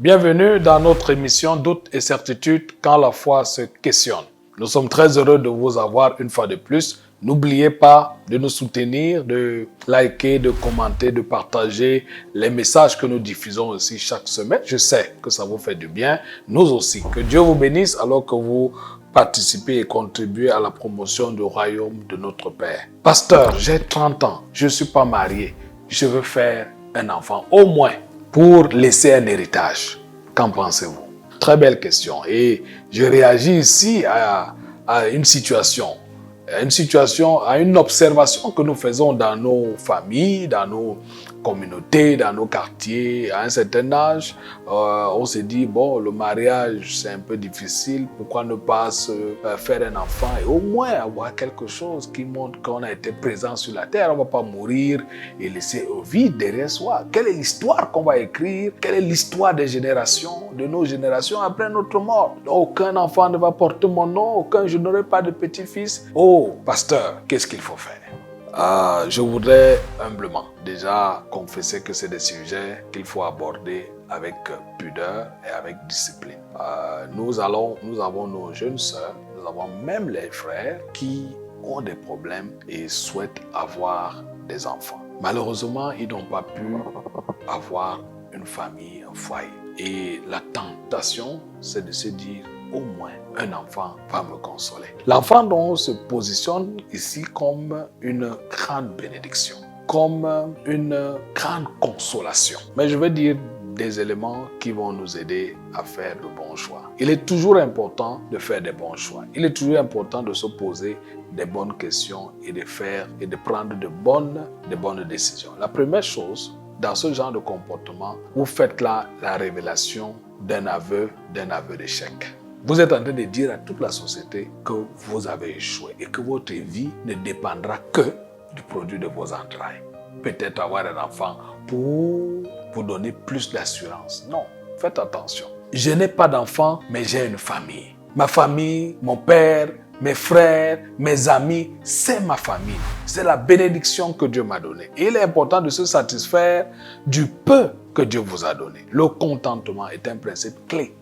Bienvenue dans notre émission Doutes et certitudes quand la foi se questionne. Nous sommes très heureux de vous avoir une fois de plus. N'oubliez pas de nous soutenir, de liker, de commenter, de partager les messages que nous diffusons aussi chaque semaine. Je sais que ça vous fait du bien, nous aussi. Que Dieu vous bénisse alors que vous participez et contribuez à la promotion du royaume de notre Père. Pasteur, j'ai 30 ans, je ne suis pas marié, je veux faire un enfant, au moins pour laisser un héritage. Qu'en pensez-vous? Très belle question. Et je réagis ici à une situation, à une observation que nous faisons dans nos familles, dans nos communautés, dans nos quartiers. À un certain âge, on se dit, bon, le mariage, c'est un peu difficile. Pourquoi ne pas se faire un enfant et au moins avoir quelque chose qui montre qu'on a été présent sur la terre. On ne va pas mourir et laisser au vide derrière soi. Quelle est l'histoire qu'on va écrire? Quelle est l'histoire des générations, de nos générations après notre mort? Aucun enfant ne va porter mon nom, aucun, je n'aurai pas de petit-fils. Oh, pasteur, qu'est-ce qu'il faut faire? Je voudrais humblement déjà confesser que c'est des sujets qu'il faut aborder avec pudeur et avec discipline. Nous avons nos jeunes sœurs, nous avons même les frères qui ont des problèmes et souhaitent avoir des enfants. Malheureusement, ils n'ont pas pu avoir une famille, un foyer. Et la tentation, c'est de se dire, au moins un enfant va me consoler. L'enfant donc se positionne ici comme une grande bénédiction, comme une grande consolation. Mais je veux dire des éléments qui vont nous aider à faire de bons choix. Il est toujours important de faire des bons choix. Il est toujours important de se poser des bonnes questions et de prendre de bonnes décisions. La première chose, dans ce genre de comportement, vous faites là la révélation d'un aveu d'échec. Vous êtes en train de dire à toute la société que vous avez échoué et que votre vie ne dépendra que du produit de vos entrailles. Peut-être avoir un enfant pour vous donner plus d'assurance. Non, faites attention. Je n'ai pas d'enfant, mais j'ai une famille. Ma famille, mon père, mes frères, mes amis, c'est ma famille. C'est la bénédiction que Dieu m'a donnée. Et il est important de se satisfaire du peu que Dieu vous a donné. Le contentement est un principe clé.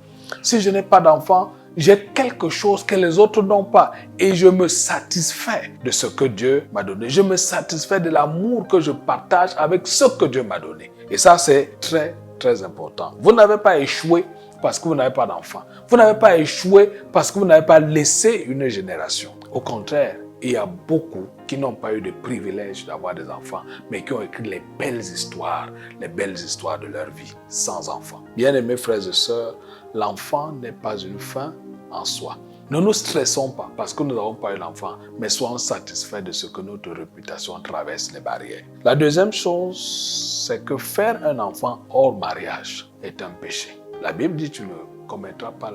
Si je n'ai pas d'enfant, j'ai quelque chose que les autres n'ont pas. Et je me satisfais de ce que Dieu m'a donné. Je me satisfais de l'amour que je partage avec ce que Dieu m'a donné. Et ça, c'est très, très important. Vous n'avez pas échoué parce que vous n'avez pas d'enfant. Vous n'avez pas échoué parce que vous n'avez pas laissé une génération. Au contraire, il y a beaucoup qui n'ont pas eu de privilège d'avoir des enfants, mais qui ont écrit les belles histoires de leur vie sans enfants. Bien-aimés frères et sœurs, l'enfant n'est pas une fin en soi. Ne nous stressons pas parce que nous n'avons pas eu l'enfant, mais soyons satisfaits de ce que notre réputation traverse les barrières. La deuxième chose, c'est que faire un enfant hors mariage est un péché. La Bible dit tu ne commettras pas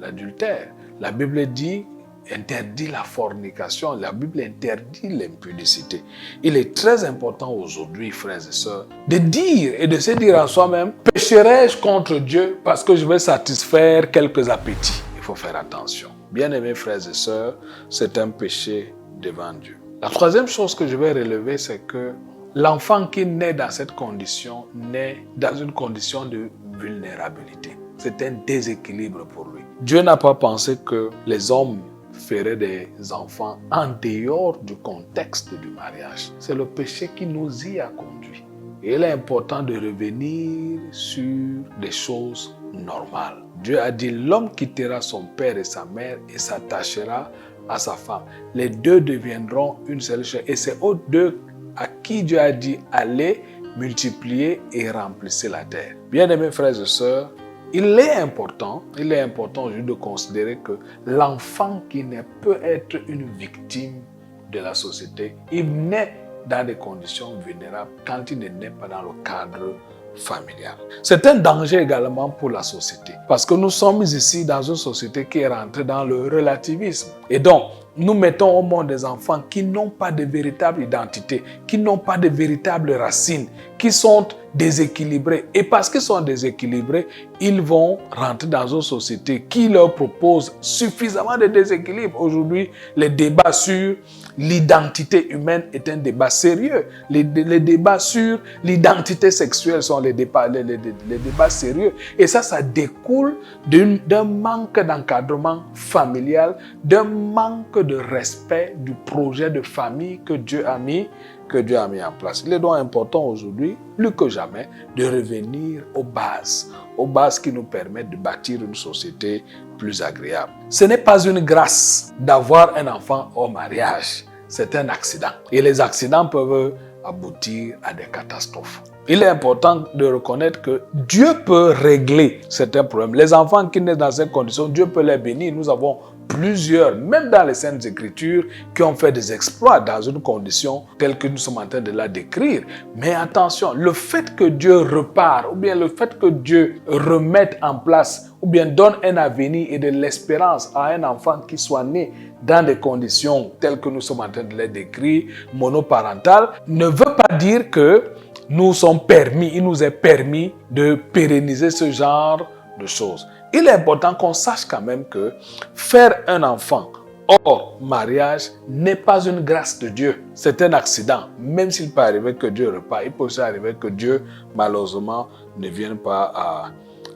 l'adultère. La Bible dit interdit la fornication. La Bible interdit l'impudicité. Il est très important aujourd'hui, frères et sœurs, de dire et de se dire en soi-même, pécherai-je contre Dieu parce que je vais satisfaire quelques appétits? Il faut faire attention. Bien-aimés frères et sœurs, c'est un péché devant Dieu. La troisième chose que je vais relever, c'est que l'enfant qui naît dans cette condition naît dans une condition de vulnérabilité. C'est un déséquilibre pour lui. Dieu n'a pas pensé que les hommes feraient des enfants en dehors du contexte du mariage. C'est le péché qui nous y a conduits. Et il est important de revenir sur des choses normales. Dieu a dit, l'homme quittera son père et sa mère et s'attachera à sa femme. Les deux deviendront une seule chair. Et c'est aux deux à qui Dieu a dit, allez, multiplier et remplissez la terre. Bien-aimés frères et sœurs, il est important aujourd'hui de considérer que l'enfant qui naît peut être une victime de la société. Il naît dans des conditions vulnérables quand il ne naît pas dans le cadre familial. C'est un danger également pour la société parce que nous sommes ici dans une société qui est rentrée dans le relativisme. Et donc, nous mettons au monde des enfants qui n'ont pas de véritable identité, qui n'ont pas de véritables racines, qui sont déséquilibrés. Et parce qu'ils sont déséquilibrés, ils vont rentrer dans une société qui leur propose suffisamment de déséquilibre. Aujourd'hui, les débats sur l'identité humaine est un débat sérieux. Les débats sur l'identité sexuelle sont les débats sérieux. Et ça découle d'un manque d'encadrement familial, d'un manque de respect du projet de famille que Dieu a mis en place. Il est donc important aujourd'hui, plus que jamais, de revenir aux bases qui nous permettent de bâtir une société plus agréable. Ce n'est pas une grâce d'avoir un enfant au mariage, c'est un accident. Et les accidents peuvent aboutir à des catastrophes. Il est important de reconnaître que Dieu peut régler certains problèmes. Les enfants qui naissent dans ces conditions, Dieu peut les bénir. Nous avons plusieurs, même dans les Saintes Écritures, qui ont fait des exploits dans une condition telle que nous sommes en train de la décrire. Mais attention, le fait que Dieu repart, ou bien le fait que Dieu remette en place, ou bien donne un avenir et de l'espérance à un enfant qui soit né dans des conditions telles que nous sommes en train de les décrire, monoparentales, ne veut pas dire que il nous est permis de pérenniser ce genre de choses. Il est important qu'on sache quand même que faire un enfant hors mariage n'est pas une grâce de Dieu. C'est un accident. Même s'il peut arriver que Dieu repart, il peut aussi arriver que Dieu, malheureusement, ne vienne pas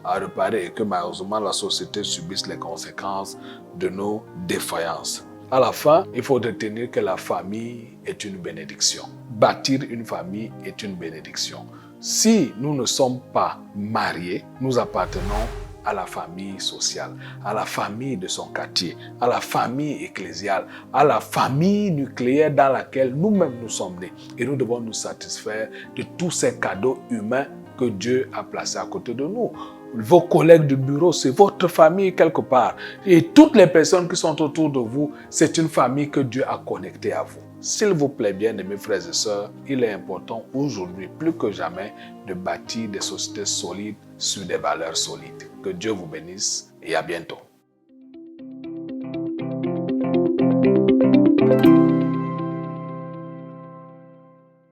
à réparer et que malheureusement la société subisse les conséquences de nos défaillances. À la fin, il faut retenir que la famille est une bénédiction. Bâtir une famille est une bénédiction. Si nous ne sommes pas mariés, nous appartenons à la famille sociale, à la famille de son quartier, à la famille ecclésiale, à la famille nucléaire dans laquelle nous-mêmes nous sommes nés. Et nous devons nous satisfaire de tous ces cadeaux humains que Dieu a placés à côté de nous. Vos collègues du bureau, c'est votre famille quelque part. Et toutes les personnes qui sont autour de vous, c'est une famille que Dieu a connectée à vous. S'il vous plaît bien, mes frères et sœurs, il est important aujourd'hui, plus que jamais, de bâtir des sociétés solides sur des valeurs solides. Que Dieu vous bénisse et à bientôt.